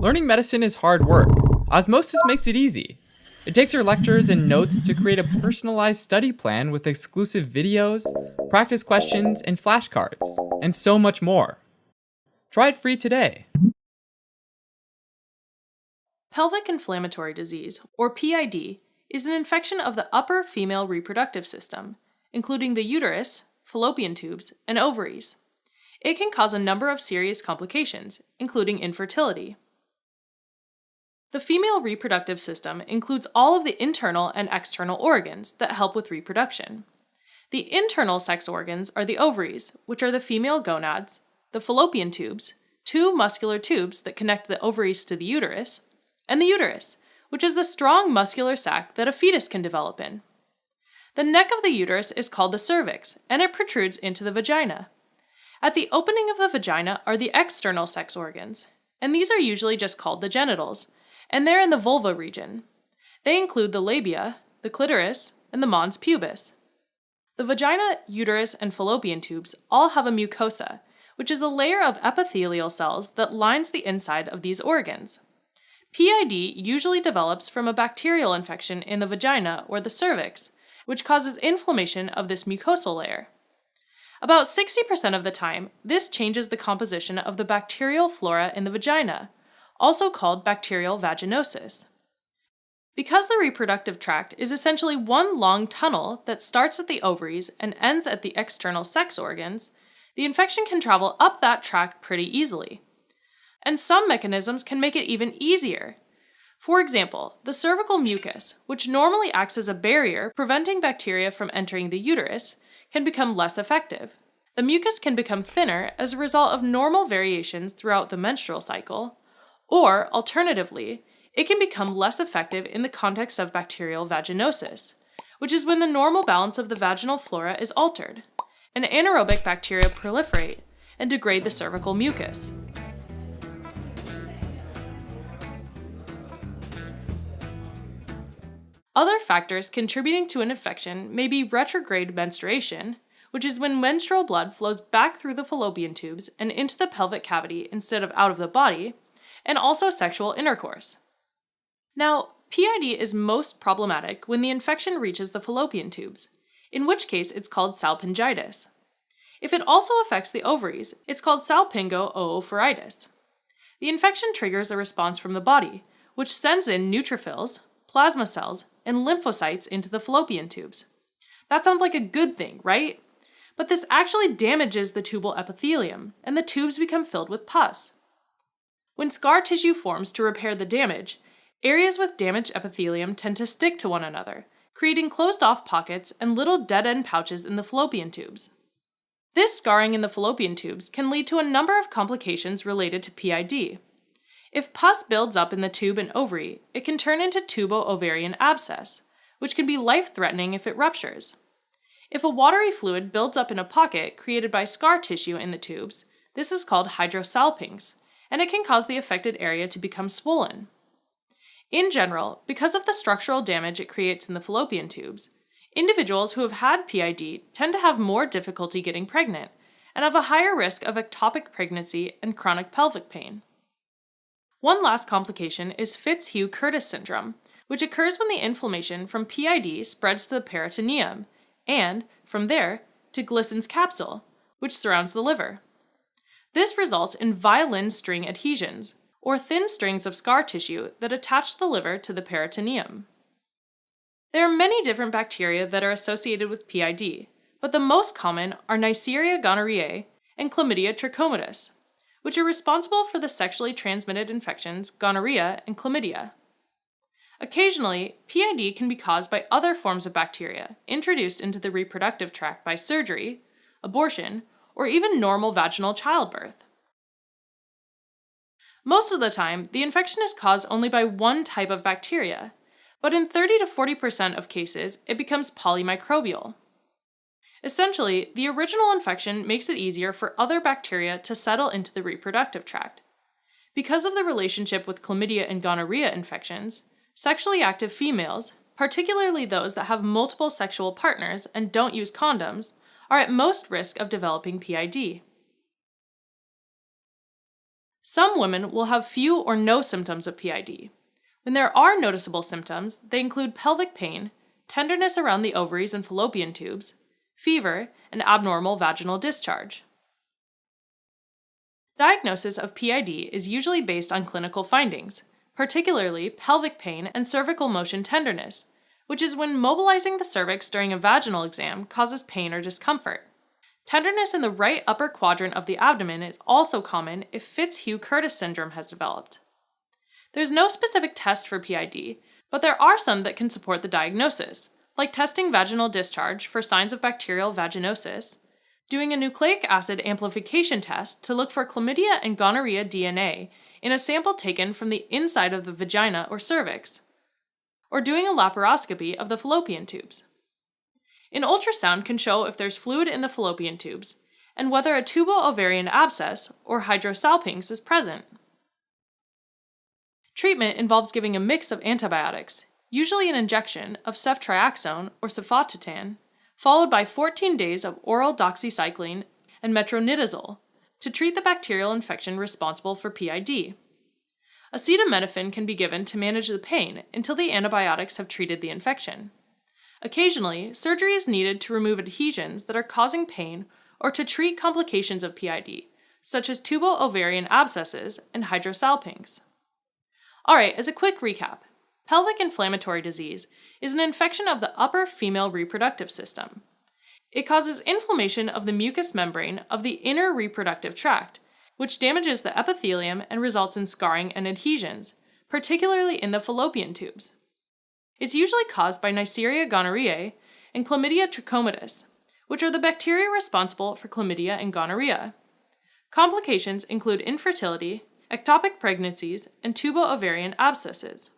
Learning medicine is hard work. Osmosis makes it easy. It takes your lectures and notes to create a personalized study plan with exclusive videos, practice questions, and flashcards, and so much more. Try it free today. Pelvic inflammatory disease, or PID, is an infection of the upper female reproductive system, including the uterus, fallopian tubes, and ovaries. It can cause a number of serious complications, including infertility. The female reproductive system includes all of the internal and external organs that help with reproduction. The internal sex organs are the ovaries, which are the female gonads, the fallopian tubes, two muscular tubes that connect the ovaries to the uterus, and the uterus, which is the strong muscular sac that a fetus can develop in. The neck of the uterus is called the cervix, and it protrudes into the vagina. At the opening of the vagina are the external sex organs, and these are usually just called the genitals, and they're in the vulva region. They include the labia, the clitoris, and the mons pubis. The vagina, uterus, and fallopian tubes all have a mucosa, which is a layer of epithelial cells that lines the inside of these organs. PID usually develops from a bacterial infection in the vagina or the cervix, which causes inflammation of this mucosal layer. About 60% of the time, this changes the composition of the bacterial flora in the vagina, also called bacterial vaginosis. Because the reproductive tract is essentially one long tunnel that starts at the ovaries and ends at the external sex organs, the infection can travel up that tract pretty easily. And some mechanisms can make it even easier. For example, the cervical mucus, which normally acts as a barrier preventing bacteria from entering the uterus, can become less effective. The mucus can become thinner as a result of normal variations throughout the menstrual cycle, or, alternatively, it can become less effective in the context of bacterial vaginosis, which is when the normal balance of the vaginal flora is altered, and anaerobic bacteria proliferate and degrade the cervical mucus. Other factors contributing to an infection may be retrograde menstruation, which is when menstrual blood flows back through the fallopian tubes and into the pelvic cavity instead of out of the body, and also sexual intercourse. Now, PID is most problematic when the infection reaches the fallopian tubes, in which case it's called salpingitis. If it also affects the ovaries, it's called salpingo-oophoritis. The infection triggers a response from the body, which sends in neutrophils, plasma cells, and lymphocytes into the fallopian tubes. That sounds like a good thing, right? But this actually damages the tubal epithelium, and the tubes become filled with pus. When scar tissue forms to repair the damage, areas with damaged epithelium tend to stick to one another, creating closed-off pockets and little dead-end pouches in the fallopian tubes. This scarring in the fallopian tubes can lead to a number of complications related to PID. If pus builds up in the tube and ovary, it can turn into tubo-ovarian abscess, which can be life-threatening if it ruptures. If a watery fluid builds up in a pocket created by scar tissue in the tubes, this is called hydrosalpinx, and it can cause the affected area to become swollen. In general, because of the structural damage it creates in the fallopian tubes, individuals who have had PID tend to have more difficulty getting pregnant and have a higher risk of ectopic pregnancy and chronic pelvic pain. One last complication is Fitzhugh-Curtis syndrome, which occurs when the inflammation from PID spreads to the peritoneum and, from there, to Glissen's capsule, which surrounds the liver. This results in violin string adhesions, or thin strings of scar tissue that attach the liver to the peritoneum. There are many different bacteria that are associated with PID, but the most common are Neisseria gonorrhoeae and Chlamydia trachomatis, which are responsible for the sexually transmitted infections gonorrhea and chlamydia. Occasionally, PID can be caused by other forms of bacteria introduced into the reproductive tract by surgery, abortion, or even normal vaginal childbirth. Most of the time, the infection is caused only by one type of bacteria, but in 30 to 40% of cases, it becomes polymicrobial. Essentially, the original infection makes it easier for other bacteria to settle into the reproductive tract. Because of the relationship with chlamydia and gonorrhea infections, sexually active females, particularly those that have multiple sexual partners and don't use condoms, are at most risk of developing PID. Some women will have few or no symptoms of PID. When there are noticeable symptoms, they include pelvic pain, tenderness around the ovaries and fallopian tubes, fever, and abnormal vaginal discharge. Diagnosis of PID is usually based on clinical findings, particularly pelvic pain and cervical motion tenderness, which is when mobilizing the cervix during a vaginal exam causes pain or discomfort. Tenderness in the right upper quadrant of the abdomen is also common if Fitzhugh-Curtis syndrome has developed. There's no specific test for PID, but there are some that can support the diagnosis, like testing vaginal discharge for signs of bacterial vaginosis, doing a nucleic acid amplification test to look for chlamydia and gonorrhea DNA in a sample taken from the inside of the vagina or cervix, or doing a laparoscopy of the fallopian tubes. An ultrasound can show if there's fluid in the fallopian tubes and whether a tubo-ovarian abscess or hydrosalpinx is present. Treatment involves giving a mix of antibiotics, usually an injection of ceftriaxone or cefotetan, followed by 14 days of oral doxycycline and metronidazole to treat the bacterial infection responsible for PID. Acetaminophen can be given to manage the pain until the antibiotics have treated the infection. Occasionally, surgery is needed to remove adhesions that are causing pain or to treat complications of PID, such as tubo-ovarian abscesses and hydrosalpinx. Alright, as a quick recap, pelvic inflammatory disease is an infection of the upper female reproductive system. It causes inflammation of the mucous membrane of the inner reproductive tract, which damages the epithelium and results in scarring and adhesions, particularly in the fallopian tubes. It's usually caused by Neisseria gonorrhoeae and Chlamydia trachomatis, which are the bacteria responsible for chlamydia and gonorrhea. Complications include infertility, ectopic pregnancies, and tubo-ovarian abscesses.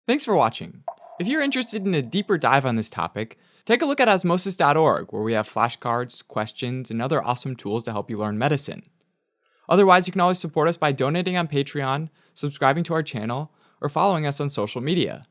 Thanks for watching. If you're interested in a deeper dive on this topic, take a look at osmosis.org, where we have flashcards, questions, and other awesome tools to help you learn medicine. Otherwise, you can always support us by donating on Patreon, subscribing to our channel, or following us on social media.